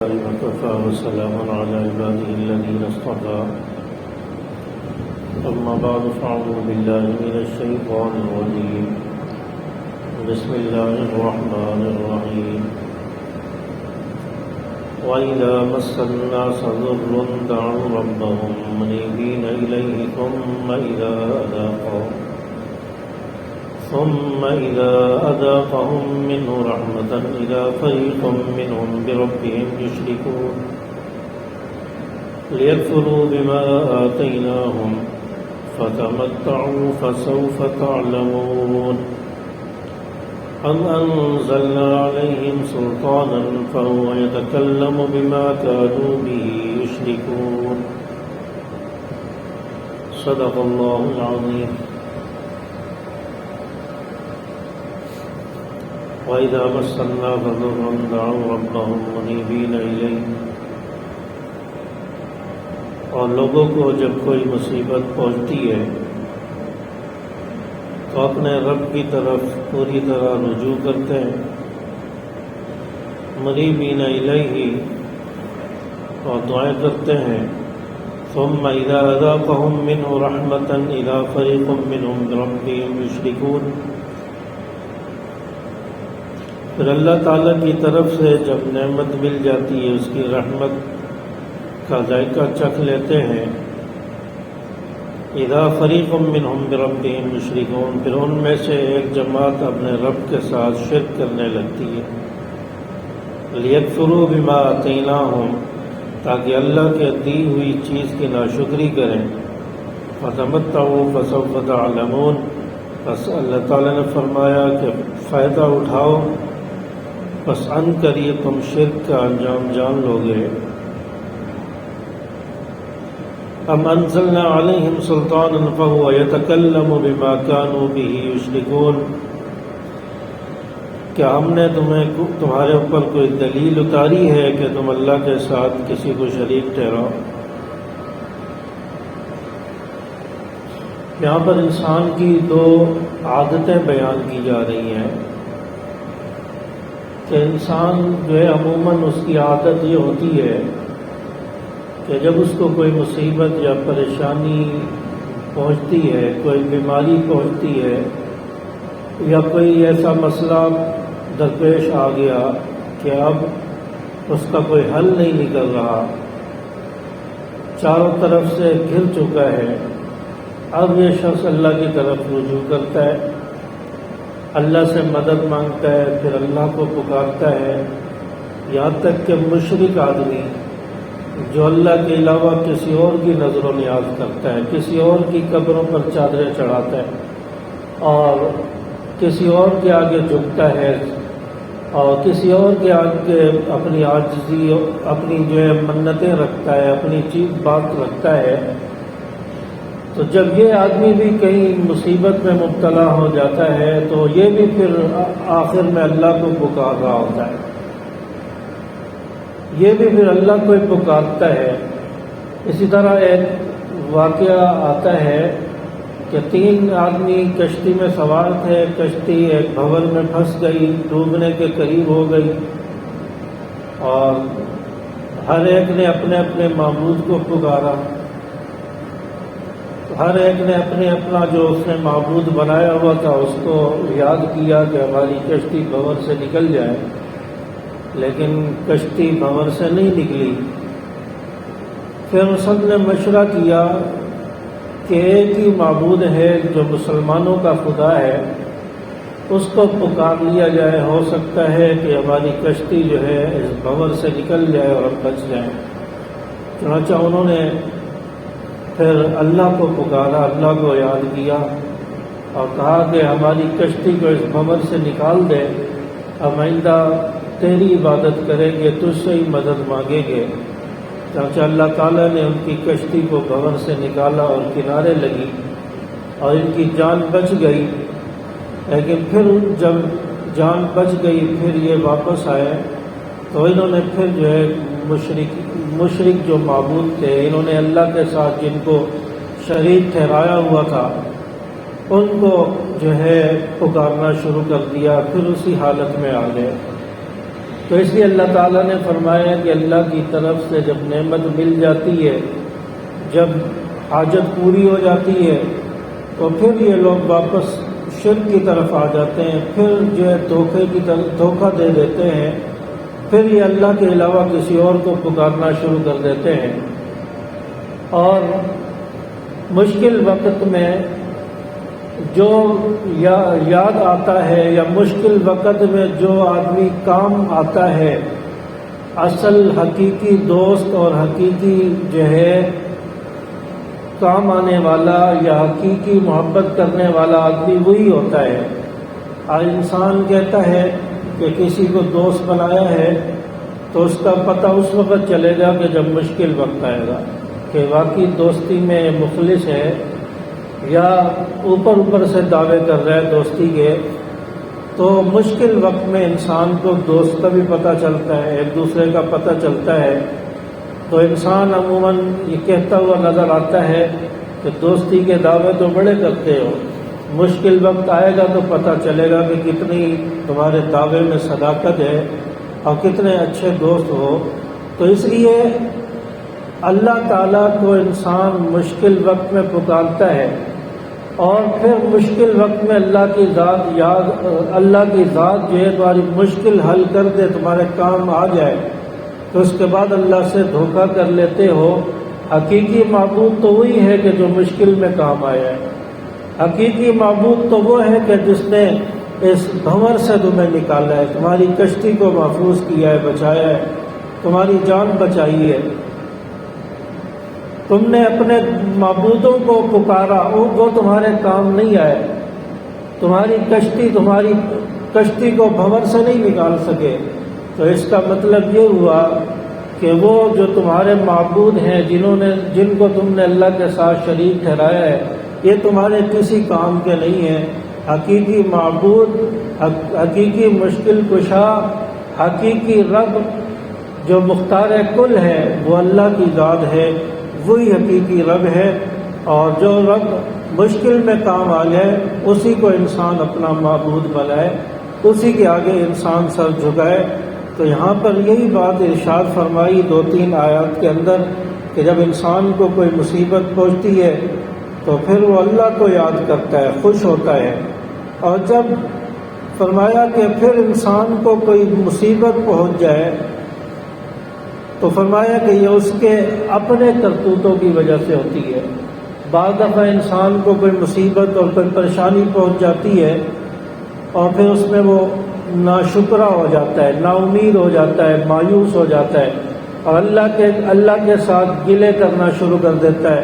وكفى وسلام على عباده الذين اصطفى أما بعد فأعوذ بالله من الشيطان الرجيم بسم الله الرحمن الرحيم وإذا مس الناس ضر دعوا ربهم منيبين إليه ثم إذا أذاقهم منه رحمة إذا فريق منهم بربهم يشركون ليكفروا بما آتيناهم فتمتعوا فسوف تعلمون أم أنزلنا عليهم سلطانا فهو يتكلم بما كانوا به يشركون صدق الله العظيم. وَإِذَا مَسَّ النَّاسَ ضُرٌّ دَعَوْا رَبَّهُمْ مُنِيبِينَ إِلَيْهِ، اور لوگوں کو جب کوئی مصیبت پہنچتی ہے تو اپنے رب کی طرف پوری طرح رجوع کرتے ہیں، منیبین الیہ، اور دعائیں کرتے ہیں. ثم اذا اذاقهم منه رحمة اذا فريق منهم بربهم يشركون، پھر اللہ تعالیٰ کی طرف سے جب نعمت مل جاتی ہے، اس کی رحمت کا ذائقہ چکھ لیتے ہیں. اذا فریق منہم بربہم یشرکون، پھر ان میں سے ایک جماعت اپنے رب کے ساتھ شرک کرنے لگتی ہے. لیکفروا بما آتیناہم، تاکہ اللہ کے دی ہوئی چیز کی ناشکری کریں. فتمتعوا فسوف تعلمون، بس اللہ تعالیٰ نے فرمایا کہ فائدہ اٹھاؤ، بس ان قریب تم شرک کا انجام جان لو گے. ام انزلنا علیہم سلطانا فہو یتکلم بما كانوا به یشرکون، کیا ہم نے تمہارے اوپر کوئی دلیل اتاری ہے کہ تم اللہ کے ساتھ کسی کو شریک ٹھہراؤ؟ یہاں پر انسان کی دو عادتیں بیان کی جا رہی ہیں کہ انسان جو ہے عموماً اس کی عادت یہ ہوتی ہے کہ جب اس کو کوئی مصیبت یا پریشانی پہنچتی ہے، کوئی بیماری پہنچتی ہے یا کوئی ایسا مسئلہ درپیش آ گیا کہ اب اس کا کوئی حل نہیں نکل رہا، چاروں طرف سے گھر چکا ہے، اب یہ شخص اللہ کی طرف رجوع کرتا ہے، اللہ سے مدد مانگتا ہے، پھر اللہ کو پکارتا ہے. یہاں تک کہ مشرک آدمی جو اللہ کے علاوہ کسی اور کی نظر و نیاز کرتا ہے، کسی اور کی قبروں پر چادریں چڑھاتا ہے اور کسی اور کے آگے جھکتا ہے اور کسی اور کے آگے اپنی عاجزی، اپنی جو ہے منتیں رکھتا ہے، اپنی چیز بات رکھتا ہے، تو جب یہ آدمی بھی کہیں مصیبت میں مبتلا ہو جاتا ہے تو یہ بھی پھر آخر میں اللہ کو پکار رہا ہوتا ہے، یہ بھی پھر اللہ کو ہی پکارتا ہے. اسی طرح ایک واقعہ آتا ہے کہ 3 آدمی کشتی میں سوار تھے، کشتی ایک بھنور میں پھنس گئی، ڈوبنے کے قریب ہو گئی، اور ہر ایک نے اپنے اپنے معبود کو پکارا، ہر ایک نے اپنا جو اس نے معبود بنایا ہوا تھا اس کو یاد کیا کہ ہماری کشتی بھنور سے نکل جائے، لیکن کشتی بھنور سے نہیں نکلی. پھر سب نے مشورہ کیا کہ ایک ہی معبود ہے جو مسلمانوں کا خدا ہے، اس کو پکار لیا جائے، ہو سکتا ہے کہ ہماری کشتی جو ہے اس بھنور سے نکل جائے اور ہم بچ جائیں. چنانچہ انہوں نے پھر اللہ کو پکارا، اللہ کو یاد کیا اور کہا کہ ہماری کشتی کو اس بھنور سے نکال دے، ہم آئندہ تیری عبادت کریں گے، تجھ سے ہی مدد مانگیں گے. چنانچہ اللہ تعالیٰ نے ان کی کشتی کو بھنور سے نکالا اور کنارے لگی اور ان کی جان بچ گئی. لیکن پھر جب جان بچ گئی پھر یہ واپس آئے تو انہوں نے پھر جو ہے مشرک جو معبود تھے، انہوں نے اللہ کے ساتھ جن کو شریک ٹھہرایا ہوا تھا ان کو جو ہے پکارنا شروع کر دیا، پھر اسی حالت میں آ گئے. تو اس لیے اللہ تعالیٰ نے فرمایا کہ اللہ کی طرف سے جب نعمت مل جاتی ہے، جب حاجت پوری ہو جاتی ہے، تو پھر یہ لوگ واپس شرک کی طرف آ جاتے ہیں، پھر جو ہے دھوکہ دے دیتے ہیں، پھر یہ اللہ کے علاوہ کسی اور کو پکارنا شروع کر دیتے ہیں۔ اور مشکل وقت میں جو یاد آتا ہے یا مشکل وقت میں جو آدمی کام آتا ہے، اصل حقیقی دوست اور حقیقی جو ہے کام آنے والا یا حقیقی محبت کرنے والا آدمی وہی ہوتا ہے۔ آج انسان کہتا ہے کہ کسی کو دوست بنایا ہے تو اس کا پتہ اس وقت چلے گا کہ جب مشکل وقت آئے گا کہ واقعی دوستی میں مخلص ہے یا اوپر سے دعوے کر رہا ہے دوستی کے۔ تو مشکل وقت میں انسان کو دوست کا بھی پتہ چلتا ہے، ایک دوسرے کا پتہ چلتا ہے، تو انسان عموماً یہ کہتا ہوا نظر آتا ہے کہ دوستی کے دعوے تو بڑے کرتے ہو، مشکل وقت آئے گا تو پتہ چلے گا کہ کتنی تمہارے دعوے میں صداقت ہے اور کتنے اچھے دوست ہو۔ تو اس لیے اللہ تعالیٰ کو انسان مشکل وقت میں پکارتا ہے، اور پھر مشکل وقت میں اللہ کی ذات جو ہے تمہاری مشکل حل کر دے، تمہارے کام آ جائے، تو اس کے بعد اللہ سے دھوکہ کر لیتے ہو۔ حقیقی معبود تو وہی ہے کہ جو مشکل میں کام آیا ہے، حقیقی معبود تو وہ ہے کہ جس نے اس بھنور سے تمہیں نکالا ہے، تمہاری کشتی کو محفوظ کیا ہے، بچایا ہے، تمہاری جان بچائی ہے۔ تم نے اپنے معبودوں کو پکارا، وہ تمہارے کام نہیں آئے، تمہاری کشتی کو بھنور سے نہیں نکال سکے۔ تو اس کا مطلب یہ ہوا کہ وہ جو تمہارے معبود ہیں، جن کو تم نے اللہ کے ساتھ شریک ٹھہرایا ہے، یہ تمہارے کسی کام کے نہیں ہیں۔ حقیقی معبود، حقیقی مشکل کشا، حقیقی رب جو مختار کل ہے وہ اللہ کی ذات ہے، وہی حقیقی رب ہے۔ اور جو رب مشکل میں کام آ جائے اسی کو انسان اپنا معبود بنائے، اسی کے آگے انسان سر جھکائے۔ تو یہاں پر یہی بات ارشاد فرمائی 2-3 آیات کے اندر کہ جب انسان کو کوئی مصیبت پہنچتی ہے تو پھر وہ اللہ کو یاد کرتا ہے، خوش ہوتا ہے۔ اور جب فرمایا کہ پھر انسان کو کوئی مصیبت پہنچ جائے تو فرمایا کہ یہ اس کے اپنے کرتوتوں کی وجہ سے ہوتی ہے۔ بعض دفعہ انسان کو کوئی مصیبت اور کوئی پریشانی پہنچ جاتی ہے اور پھر اس میں وہ ناشکرا ہو جاتا ہے، نا امید ہو جاتا ہے، مایوس ہو جاتا ہے، اور اللہ کے ساتھ گلے کرنا شروع کر دیتا ہے،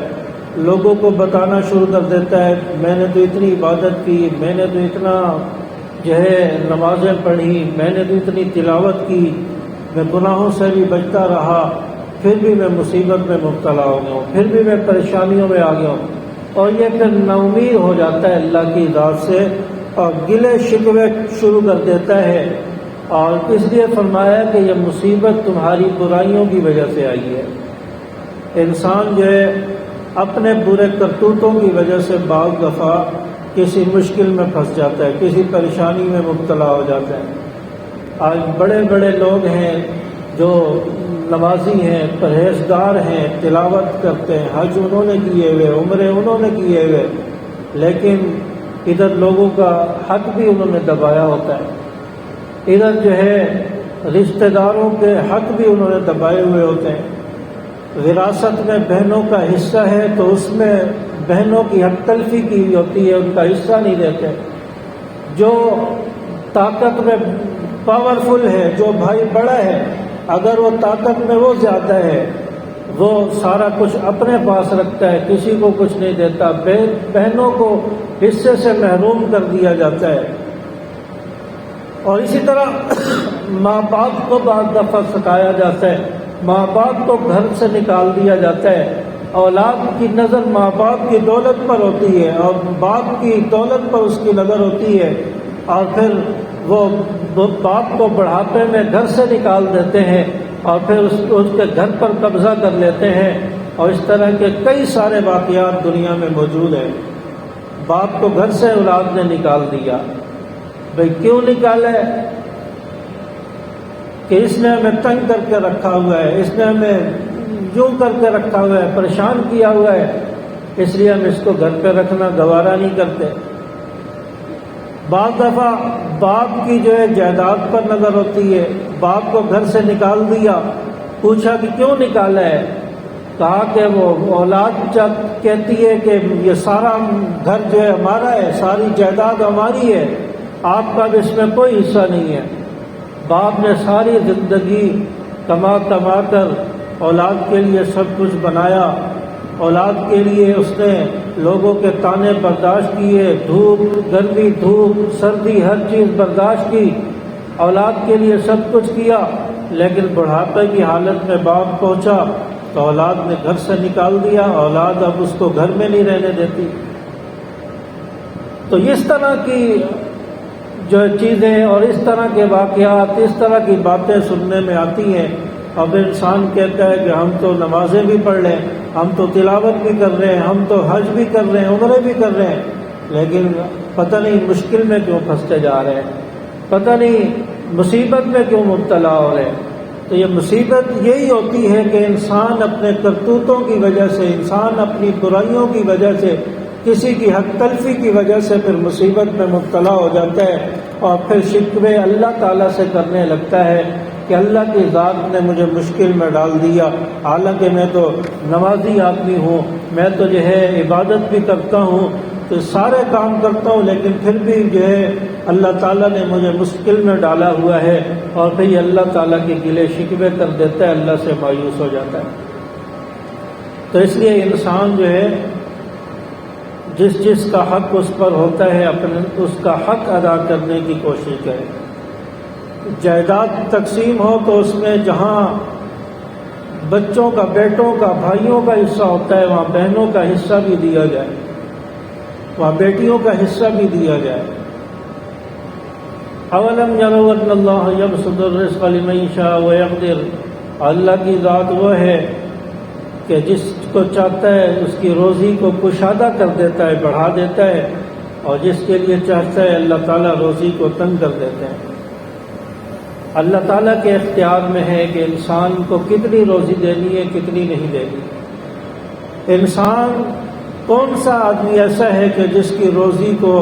لوگوں کو بتانا شروع کر دیتا ہے میں نے تو اتنی عبادت کی، میں نے تو اتنا جو ہے نمازیں پڑھی، میں نے تو اتنی تلاوت کی، میں گناہوں سے بھی بچتا رہا، پھر بھی میں مصیبت میں مبتلا ہو گیا ہوں، پھر بھی میں پریشانیوں میں آ گیا ہوں، اور یہ پھر نا امید ہو جاتا ہے اللہ کی ذات سے اور گلے شکوے شروع کر دیتا ہے۔ اور اس لیے فرمایا کہ یہ مصیبت تمہاری برائیوں کی وجہ سے آئی ہے۔ انسان جو ہے اپنے برے کرتوتوں کی وجہ سے بعض دفعہ کسی مشکل میں پھنس جاتا ہے، کسی پریشانی میں مبتلا ہو جاتا ہے۔ آج بڑے بڑے لوگ ہیں جو نمازی ہیں، پرہیزگار ہیں، تلاوت کرتے ہیں، حج انہوں نے کیے ہوئے، عمرے انہوں نے کیے ہوئے، لیکن ادھر لوگوں کا حق بھی انہوں نے دبایا ہوتا ہے، ادھر جو ہے رشتہ داروں کے حق بھی انہوں نے دبائے ہوئے ہوتے ہیں۔ وراثت میں بہنوں کا حصہ ہے تو اس میں بہنوں کی حق تلفی کی ہوتی ہے، ان کا حصہ نہیں دیتے۔ جو طاقت میں پاورفل ہے، جو بھائی بڑا ہے، اگر وہ طاقت میں وہ زیادہ ہے، وہ سارا کچھ اپنے پاس رکھتا ہے، کسی کو کچھ نہیں دیتا، بہنوں کو حصے سے محروم کر دیا جاتا ہے۔ اور اسی طرح ماں باپ کو بعض دفعہ ستایا جاتا ہے، ماں باپ کو گھر سے نکال دیا جاتا ہے۔ اولاد کی نظر ماں باپ کی دولت پر ہوتی ہے اور باپ کی دولت پر اس کی نظر ہوتی ہے، اور پھر وہ باپ کو بڑھاپے میں گھر سے نکال دیتے ہیں اور پھر اس کے گھر پر قبضہ کر لیتے ہیں۔ اور اس طرح کے کئی سارے واقعات دنیا میں موجود ہیں۔ باپ کو گھر سے اولاد نے نکال دیا، بھئی کیوں نکالے؟ کہ اس نے ہمیں تنگ کر کے رکھا ہوا ہے، اس نے ہمیں یوں کر کے رکھا ہوا ہے، پریشان کیا ہوا ہے، اس لیے ہم اس کو گھر پہ رکھنا گوارا نہیں کرتے۔ بعض دفعہ باپ کی جو ہے جائیداد پر نظر ہوتی ہے، باپ کو گھر سے نکال دیا، پوچھا کہ کیوں نکالا ہے؟ کہا کہ وہ اولاد کہتی ہے کہ یہ سارا گھر جو ہے ہمارا ہے، ساری جائیداد ہماری ہے، آپ کا بھی اس میں کوئی حصہ نہیں ہے۔ باپ نے ساری زندگی کما کما کر اولاد کے لیے سب کچھ بنایا، اولاد کے لیے اس نے لوگوں کے طعنے برداشت کیے، دھوپ گرمی دھوپ سردی ہر چیز برداشت کی، اولاد کے لیے سب کچھ کیا، لیکن بڑھاپے کی حالت میں باپ پہنچا تو اولاد نے گھر سے نکال دیا، اولاد اب اس کو گھر میں نہیں رہنے دیتی۔ تو اس طرح کی جو چیزیں اور اس طرح کے واقعات، اس طرح کی باتیں سننے میں آتی ہیں۔ اب انسان کہتا ہے کہ ہم تو نمازیں بھی پڑھ لیں، ہم تو تلاوت بھی کر رہے ہیں، ہم تو حج بھی کر رہے ہیں، عمرے بھی کر رہے ہیں، لیکن پتہ نہیں مشکل میں کیوں پھنستے جا رہے ہیں، پتہ نہیں مصیبت میں کیوں مبتلا ہو رہے ہیں۔ تو یہ مصیبت یہی ہوتی ہے کہ انسان اپنے کرتوتوں کی وجہ سے، انسان اپنی برائیوں کی وجہ سے، کسی کی حق تلفی کی وجہ سے پھر مصیبت میں مبتلا ہو جاتا ہے اور پھر شکوے اللہ تعالیٰ سے کرنے لگتا ہے کہ اللہ کی ذات نے مجھے مشکل میں ڈال دیا، حالانکہ میں تو نمازی آدمی ہوں، میں تو جو ہے عبادت بھی کرتا ہوں، تو سارے کام کرتا ہوں، لیکن پھر بھی جو ہے اللہ تعالیٰ نے مجھے مشکل میں ڈالا ہوا ہے، اور پھر یہ اللہ تعالیٰ کے گلے شکوے کر دیتا ہے، اللہ سے مایوس ہو جاتا ہے۔ تو اس لیے انسان جو ہے جس جس کا حق اس پر ہوتا ہے اپنے اس کا حق ادا کرنے کی کوشش کرے۔ جائیداد تقسیم ہو تو اس میں جہاں بچوں کا، بیٹوں کا، بھائیوں کا حصہ ہوتا ہے، وہاں بہنوں کا حصہ بھی دیا جائے، وہاں بیٹیوں کا حصہ بھی دیا جائے۔ اولم یروا ان اللہ یبسط الرزق لمن یشاء ویقدر، اللہ کی ذات وہ ہے کہ جس کو چاہتا ہے اس کی روزی کو کشادہ کر دیتا ہے، بڑھا دیتا ہے، اور جس کے لیے چاہتا ہے اللہ تعالیٰ روزی کو تنگ کر دیتے ہیں۔ اللہ تعالیٰ کے اختیار میں ہے کہ انسان کو کتنی روزی دینی ہے، کتنی نہیں دینی۔ انسان کون سا آدمی ایسا ہے کہ جس کی روزی کو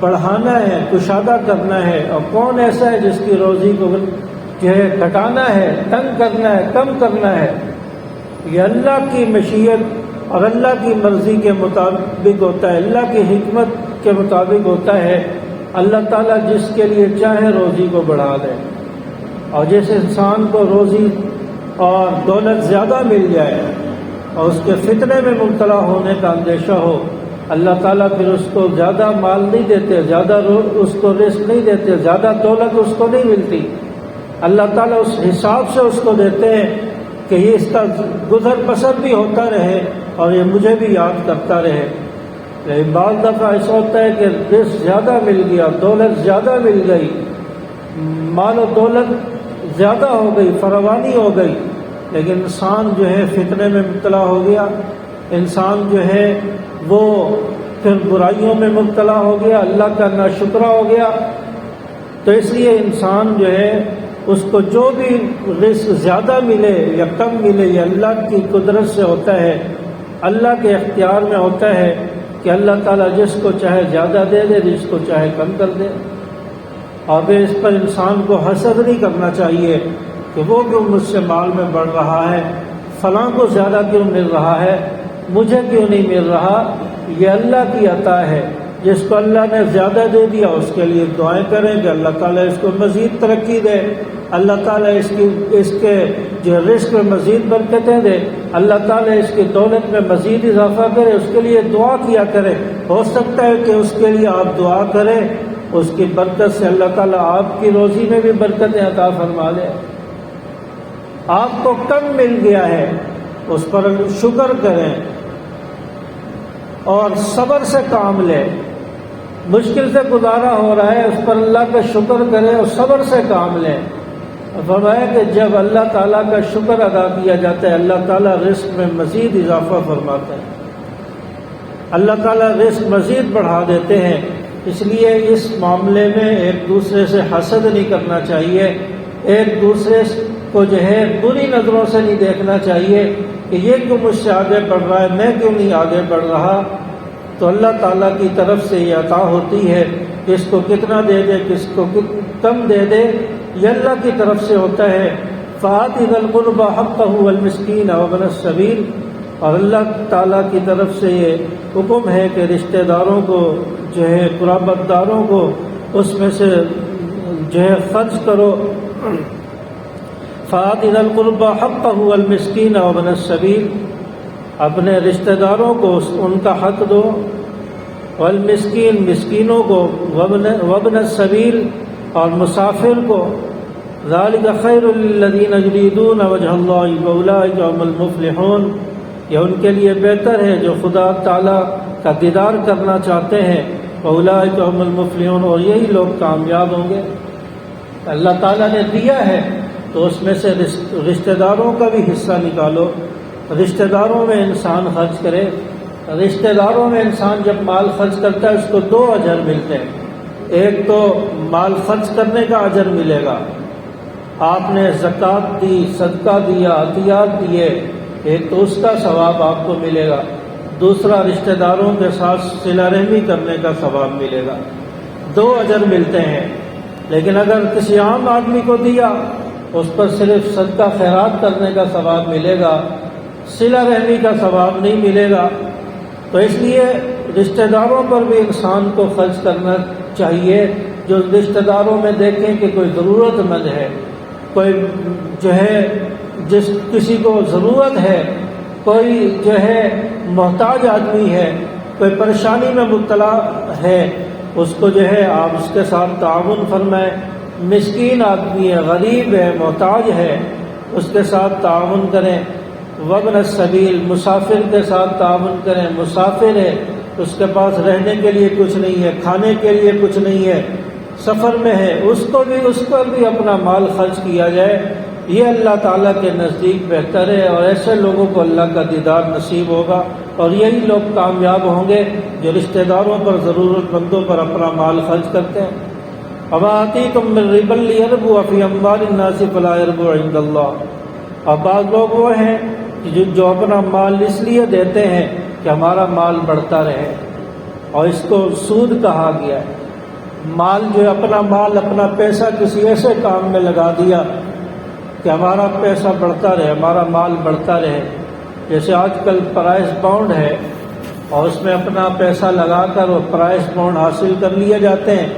بڑھانا ہے، کشادہ کرنا ہے، اور کون ایسا ہے جس کی روزی کو جو ہے گھٹانا ہے، تنگ کرنا ہے، کم کرنا ہے؟ یہ اللہ کی مشیت اور اللہ کی مرضی کے مطابق ہوتا ہے، اللہ کی حکمت کے مطابق ہوتا ہے۔ اللہ تعالیٰ جس کے لیے چاہے روزی کو بڑھا دے، اور جس انسان کو روزی اور دولت زیادہ مل جائے اور اس کے فتنے میں مبتلا ہونے کا اندیشہ ہو، اللہ تعالیٰ پھر اس کو زیادہ مال نہیں دیتے، زیادہ اس کو رزق نہیں دیتے، زیادہ دولت اس کو نہیں ملتی۔ اللہ تعالیٰ اس حساب سے اس کو دیتے ہیں کہ یہ اس کا گزر بسر بھی ہوتا رہے اور یہ مجھے بھی یاد کرتا رہے۔ لیکن بعض دفعہ ایسا ہوتا ہے کہ رزق زیادہ مل گیا، دولت زیادہ مل گئی، مال و دولت زیادہ ہو گئی، فراوانی ہو گئی، لیکن انسان جو ہے فتنے میں مبتلا ہو گیا، انسان جو ہے وہ پھر برائیوں میں مبتلا ہو گیا، اللہ کا ناشکرا ہو گیا۔ تو اس لیے انسان جو ہے اس کو جو بھی رزق زیادہ ملے یا کم ملے، یہ اللہ کی قدرت سے ہوتا ہے، اللہ کے اختیار میں ہوتا ہے کہ اللہ تعالیٰ جس کو چاہے زیادہ دے دے، جس کو چاہے کم کر دے۔ اور پھر اس پر انسان کو حسد نہیں کرنا چاہیے کہ وہ کیوں مجھ سے مال میں بڑھ رہا ہے، فلاں کو زیادہ کیوں مل رہا ہے، مجھے کیوں نہیں مل رہا۔ یہ اللہ کی عطا ہے، جس کو اللہ نے زیادہ دے دیا اس کے لیے دعائیں کریں کہ اللہ تعالیٰ اس کو مزید ترقی دے، اللہ تعالیٰ اس کے جو رزق میں مزید برکتیں دے، اللہ تعالیٰ اس کی دولت میں مزید اضافہ کرے، اس کے لیے دعا کیا کرے۔ ہو سکتا ہے کہ اس کے لیے آپ دعا کریں، اس کی برکت سے اللہ تعالیٰ آپ کی روزی میں بھی برکتیں عطا فرما دے۔ آپ کو کم مل گیا ہے، اس پر شکر کریں اور صبر سے کام لیں۔ مشکل سے گزارا ہو رہا ہے، اس پر اللہ کا شکر کریں اور صبر سے کام لیں۔ فرمایا کہ جب اللہ تعالیٰ کا شکر ادا کیا جاتا ہے، اللہ تعالیٰ رزق میں مزید اضافہ فرماتا ہے، اللہ تعالیٰ رزق مزید بڑھا دیتے ہیں۔ اس لیے اس معاملے میں ایک دوسرے سے حسد نہیں کرنا چاہیے، ایک دوسرے کو جو ہے بری نظروں سے نہیں دیکھنا چاہیے کہ یہ کیوں مجھ سے آگے بڑھ رہا ہے، میں کیوں نہیں آگے بڑھ رہا۔ تو اللہ تعالیٰ کی طرف سے یہ عطا ہوتی ہے، کس کو کتنا دے دے، کس کو کم دے دے، یہ اللہ کی طرف سے ہوتا ہے۔ فَآتِ ذَا الْقُرْبَىٰ حَقَّهُ وَالْمِسْكِينَ وَابْنَ السَّبِيلِ، اور اللہ تعالیٰ کی طرف سے یہ حکم ہے کہ رشتہ داروں کو جو ہے، قرابت داروں کو اس میں سے جو ہے خرچ کرو۔ فَآتِ ذَا الْقُرْبَىٰ حَقَّهُ وَالْمِسْكِينَ وَابْنَ السَّبِيلِ، اپنے رشتہ داروں کو ان کا حق دو، والمسکین، مسکینوں کو، وابن السبیل، اور مسافر کو۔ ذالک خیر للذین یریدون وجہ اللہ واولئک هم المفلحون، یہ ان کے لیے بہتر ہے جو خدا تعالیٰ کا دیدار کرنا چاہتے ہیں۔ واولئک هم المفلحون، اور یہی لوگ کامیاب ہوں گے۔ اللہ تعالیٰ نے دیا ہے تو اس میں سے رشتہ داروں کا بھی حصہ نکالو، رشتہ داروں میں انسان خرچ کرے۔ رشتہ داروں میں انسان جب مال خرچ کرتا ہے اس کو دو اجر ملتے ہیں۔ ایک تو مال خرچ کرنے کا اجر ملے گا، آپ نے زکوٰۃ دی، صدقہ دیا، عطیات دیے، ایک تو اس کا ثواب آپ کو ملے گا، دوسرا رشتہ داروں کے ساتھ صلہ رحمی کرنے کا ثواب ملے گا، دو اجر ملتے ہیں۔ لیکن اگر کسی عام آدمی کو دیا اس پر صرف صدقہ خیرات کرنے کا ثواب ملے گا، صلہ رحمی کا ثواب نہیں ملے گا۔ تو اس لیے رشتہ داروں پر بھی انسان کو خرچ کرنا چاہیے۔ جو رشتہ داروں میں دیکھیں کہ کوئی ضرورت مند ہے، کوئی جو ہے کسی کو ضرورت ہے، کوئی جو ہے محتاج آدمی ہے، کوئی پریشانی میں مبتلا ہے، اس کو جو ہے آپ اس کے ساتھ تعاون فرمائیں۔ مسکین آدمی ہے، غریب ہے، محتاج ہے، اس کے ساتھ تعاون کریں۔ وابن السبیل، مسافر کے ساتھ تعاون کریں۔ مسافر ہے، اس کے پاس رہنے کے لیے کچھ نہیں ہے، کھانے کے لیے کچھ نہیں ہے، سفر میں ہے، اس پر بھی اپنا مال خرچ کیا جائے۔ یہ اللہ تعالیٰ کے نزدیک بہتر ہے، اور ایسے لوگوں کو اللہ کا دیدار نصیب ہوگا، اور یہی لوگ کامیاب ہوں گے جو رشتہ داروں پر، ضرورت مندوں پر اپنا مال خرچ کرتے ہیں۔ وَمَا آتِيكُم مِّن رِّبًا لِّيَرْبُوَ فِي أَمْوَالِ النَّاسِ فَلَا يَرْبُو عِندَ اللَّهِ، اور بعض لوگ وہ ہیں جو اپنا مال اس لیے دیتے ہیں کہ ہمارا مال بڑھتا رہے، اور اس کو سود کہا گیا ہے۔ مال جو ہے، اپنا مال، اپنا پیسہ کسی ایسے کام میں لگا دیا کہ ہمارا پیسہ بڑھتا رہے، ہمارا مال بڑھتا رہے۔ جیسے آج کل پرائز بانڈ ہے، اور اس میں اپنا پیسہ لگا کر وہ پرائز بانڈ حاصل کر لیے جاتے ہیں،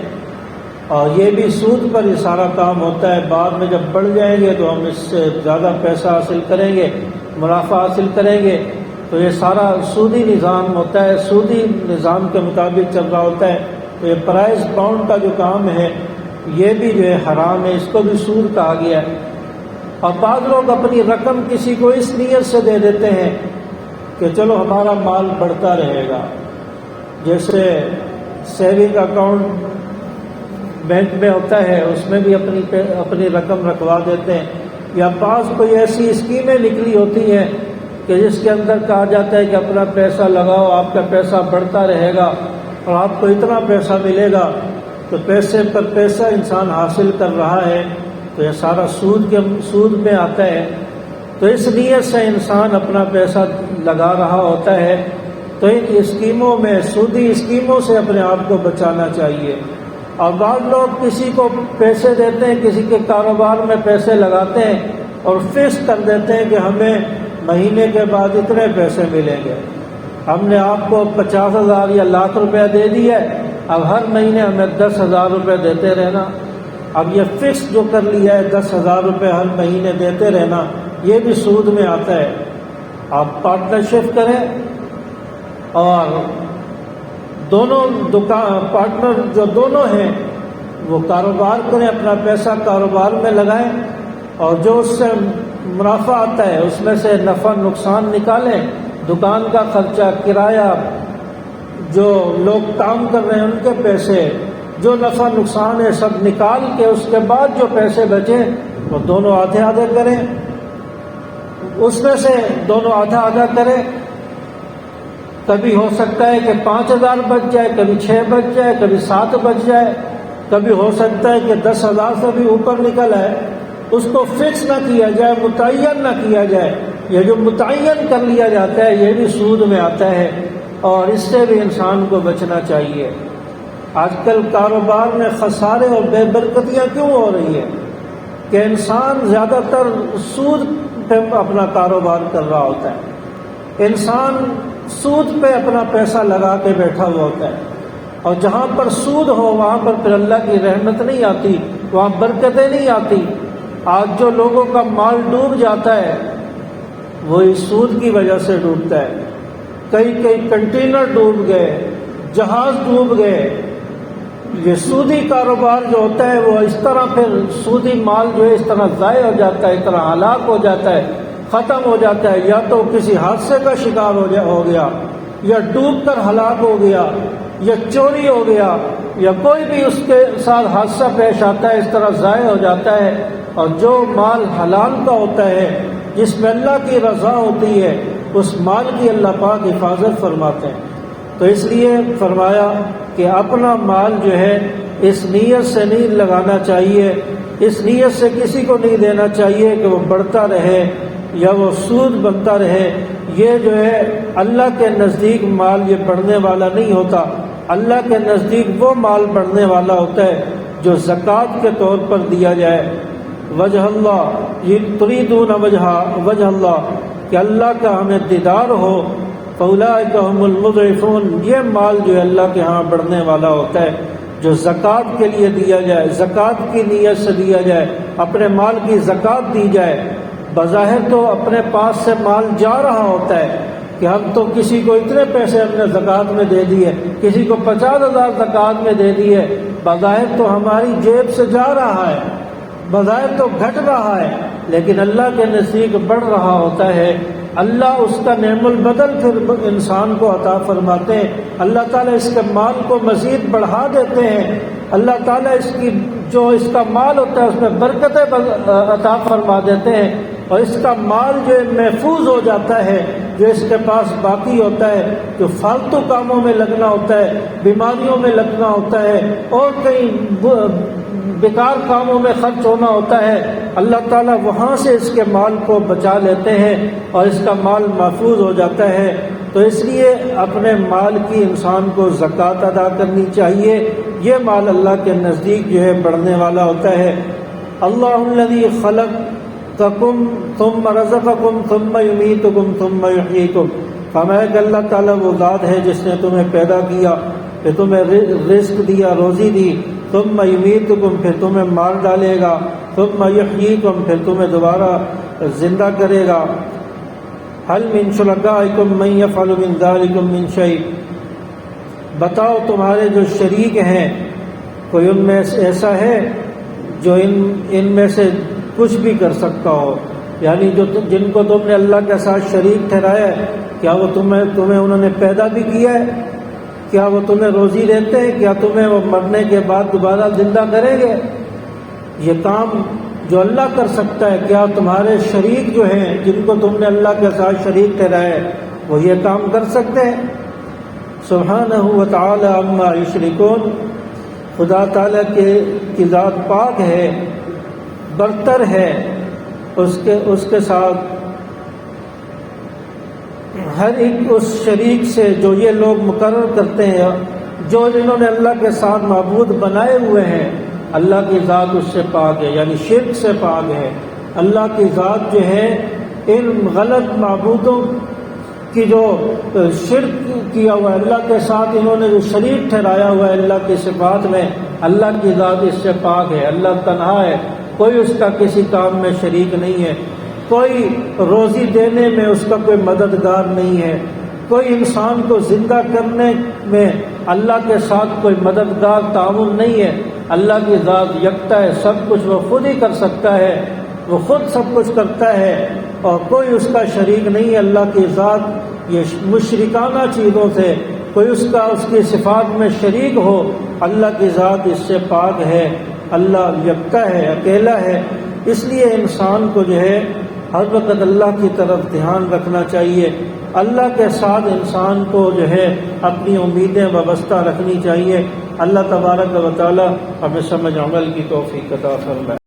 اور یہ بھی سود پر یہ سارا کام ہوتا ہے۔ بعد میں جب بڑھ جائیں گے تو ہم اس سے زیادہ پیسہ حاصل کریں گے، منافع حاصل کریں گے، تو یہ سارا سودی نظام ہوتا ہے، سودی نظام کے مطابق چل رہا ہوتا ہے۔ تو یہ پرائز بانڈ کا جو کام ہے یہ بھی جو ہے حرام ہے، اس کو بھی سود کہا گیا ہے۔ اور بعض لوگ اپنی رقم کسی کو اس نیت سے دے دیتے ہیں کہ چلو ہمارا مال بڑھتا رہے گا، جیسے سیونگ اکاؤنٹ بینک میں ہوتا ہے، اس میں بھی اپنی رقم رکھوا دیتے ہیں، یا بعض کوئی ایسی اسکیمیں نکلی ہوتی ہیں کہ جس کے اندر کہا جاتا ہے کہ اپنا پیسہ لگاؤ، آپ کا پیسہ بڑھتا رہے گا اور آپ کو اتنا پیسہ ملے گا۔ تو پیسے پر پیسہ انسان حاصل کر رہا ہے، تو یہ سارا سود میں آتا ہے۔ تو اس نیت سے انسان اپنا پیسہ لگا رہا ہوتا ہے، تو ان اسکیموں میں، سودی اسکیموں سے اپنے آپ کو بچانا چاہیے۔ اور بعض لوگ کسی کو پیسے دیتے ہیں، کسی کے کاروبار میں پیسے لگاتے ہیں اور فکس کر دیتے ہیں کہ ہمیں مہینے کے بعد اتنے پیسے ملیں گے، ہم نے آپ کو 50,000 یا لاکھ روپے دے دیا ہے، اب ہر مہینے ہمیں 10,000 روپے دیتے رہنا۔ اب یہ فکس جو کر لیا ہے 10,000 روپے ہر مہینے دیتے رہنا، یہ بھی سود میں آتا ہے۔ آپ پارٹنرشپ کریں اور دونوں پارٹنر جو دونوں ہیں وہ کاروبار کریں، اپنا پیسہ کاروبار میں لگائیں، اور جو اس سے منافع آتا ہے اس میں سے نفع نقصان نکالیں، دکان کا خرچہ، کرایہ، جو لوگ کام کر رہے ہیں ان کے پیسے، جو نفع نقصان ہے سب نکال کے اس کے بعد جو پیسے بچیں وہ دونوں آدھے آدھے کریں، اس میں سے دونوں آدھا آدھا کریں۔ کبھی ہو سکتا ہے کہ 5,000 بچ جائے، کبھی 6 بچ جائے، کبھی 7 بچ جائے، کبھی ہو سکتا ہے کہ 10,000 سے بھی اوپر نکل آئے، اس کو فکس نہ کیا جائے، متعین نہ کیا جائے۔ یہ جو متعین کر لیا جاتا ہے یہ بھی سود میں آتا ہے، اور اس سے بھی انسان کو بچنا چاہیے۔ آج کل کاروبار میں خسارے اور بے برکتیاں کیوں ہو رہی ہیں؟ کہ انسان زیادہ تر سود پہ اپنا کاروبار کر رہا ہوتا ہے، انسان سود پہ اپنا پیسہ لگا کے بیٹھا ہوا ہوتا ہے، اور جہاں پر سود ہو وہاں پر پھر اللہ کی رحمت نہیں آتی، وہاں برکتیں نہیں آتی۔ آج جو لوگوں کا مال ڈوب جاتا ہے وہی سود کی وجہ سے ڈوبتا ہے۔ کئی کنٹینر ڈوب گئے، جہاز ڈوب گئے۔ یہ سودی کاروبار جو ہوتا ہے وہ اس طرح پھر سودی مال جو ہے اس طرح ضائع ہو جاتا ہے، اس طرح ہلاک ہو جاتا ہے، ختم ہو جاتا ہے، یا تو کسی حادثے کا شکار ہو گیا، یا ڈوب کر ہلاک ہو گیا، یا چوری ہو گیا، یا کوئی بھی اس کے ساتھ حادثہ پیش آتا ہے، اس طرح ضائع ہو جاتا ہے۔ اور جو مال حلال کا ہوتا ہے، جس میں اللہ کی رضا ہوتی ہے، اس مال کی اللہ پاک حفاظت فرماتے ہیں۔ تو اس لیے فرمایا کہ اپنا مال جو ہے اس نیت سے نہیں لگانا چاہیے، اس نیت سے کسی کو نہیں دینا چاہیے کہ وہ بڑھتا رہے یا وہ سود بنتا رہے۔ یہ جو ہے اللہ کے نزدیک مال یہ بڑھنے والا نہیں ہوتا۔ اللہ کے نزدیک وہ مال بڑھنے والا ہوتا ہے جو زکوٰۃ کے طور پر دیا جائے۔ وجہ اللہ، یہ تریدون وجہ اللہ، کہ اللہ کا ہمیں دیدار ہو، فاولئک هم المضعفون، یہ مال جو ہے اللہ کے ہاں بڑھنے والا ہوتا ہے جو زکوٰۃ کے لیے دیا جائے، زکوٰۃ کی نیت سے دیا جائے، اپنے مال کی زکوٰۃ دی جائے۔ بظاہر تو اپنے پاس سے مال جا رہا ہوتا ہے کہ ہم تو کسی کو اتنے پیسے ہم نے زکوٰۃ میں دے دیے، کسی کو 50,000 زکوٰۃ میں دے دیے، بظاہر تو ہماری جیب سے جا رہا ہے، بظاہر تو گھٹ رہا ہے، لیکن اللہ کے نزدیک بڑھ رہا ہوتا ہے۔ اللہ اس کا نعم البدل پھر انسان کو عطا فرماتے ہیں، اللہ تعالیٰ اس کے مال کو مزید بڑھا دیتے ہیں، اللہ تعالیٰ اس کا مال ہوتا ہے اس میں برکتیں عطا فرما دیتے ہیں، اور اس کا مال جو محفوظ ہو جاتا ہے، جو اس کے پاس باقی ہوتا ہے، جو فالتو کاموں میں لگنا ہوتا ہے، بیماریوں میں لگنا ہوتا ہے، اور کئی بیکار کاموں میں خرچ ہونا ہوتا ہے، اللہ تعالیٰ وہاں سے اس کے مال کو بچا لیتے ہیں اور اس کا مال محفوظ ہو جاتا ہے۔ تو اس لیے اپنے مال کی انسان کو زکوٰۃ ادا کرنی چاہیے، یہ مال اللہ کے نزدیک جو ہے بڑھنے والا ہوتا ہے۔ اللہ الذی خلقکم ثم رزقکم ثم یمیتکم ثم یحییکم، فرمایا کہ اللہ تعالیٰ وہ ذات ہے جس نے تمہیں پیدا کیا، پھر تمہیں رزق دیا، روزی دی، ثم یمیتکم، پھر تمہیں مار ڈالے گا، ثم یحییکم، پھر تمہیں دوبارہ زندہ کرے گا۔ هل من شرکائکم من یفعل من ذلکم من شیء، بتاؤ تمہارے جو شریک ہیں کوئی ان میں ایسا ہے جو ان میں سے کچھ بھی کر سکتا ہو، یعنی جن کو تم نے اللہ کے ساتھ شریک ٹھہرایا ہے، کیا وہ تمہیں انہوں نے پیدا بھی کیا ہے؟ کیا وہ تمہیں روزی دیتے ہیں؟ کیا تمہیں وہ مرنے کے بعد دوبارہ زندہ کریں گے؟ یہ کام جو اللہ کر سکتا ہے، کیا تمہارے شریک جو ہیں جن کو تم نے اللہ کے ساتھ شریک ٹھہرایا ہے وہ یہ کام کر سکتے ہیں؟ سبحانہ وتعالی عما یشرکون، خدا تعالیٰ کی ذات پاک ہے، برتر ہے، اس کے ساتھ ہر ایک اس شریک سے جو یہ لوگ مقرر کرتے ہیں، جو جنہوں نے اللہ کے ساتھ معبود بنائے ہوئے ہیں، اللہ کی ذات اس سے پاک ہے، یعنی شرک سے پاک ہے۔ اللہ کی ذات جو ہے ان غلط معبودوں کی جو شرک کیا ہوا ہے، اللہ کے ساتھ انہوں نے جو شریک ٹھہرایا ہوا ہے اللہ کی صفات میں، اللہ کی ذات اس سے پاک ہے۔ اللہ تنہا ہے، کوئی اس کا کسی کام میں شریک نہیں ہے، کوئی روزی دینے میں اس کا کوئی مددگار نہیں ہے، کوئی انسان کو زندہ کرنے میں اللہ کے ساتھ کوئی مددگار تعاون نہیں ہے۔ اللہ کی ذات یکتا ہے، سب کچھ وہ خود ہی کر سکتا ہے، وہ خود سب کچھ کرتا ہے اور کوئی اس کا شریک نہیں ہے۔ اللہ کی ذات یہ مشرکانہ چیزوں سے کوئی اس کی صفات میں شریک ہو، اللہ کی ذات اس سے پاک ہے۔ اللہ یکتا ہے، اکیلا ہے، اس لیے انسان کو جو ہے ہر وقت اللہ کی طرف دھیان رکھنا چاہیے، اللہ کے ساتھ انسان کو جو ہے اپنی امیدیں وابستہ رکھنی چاہیے۔ اللہ تبارک و تعالی ہمیں سمجھ عمل کی توفیق عطا فرمائے۔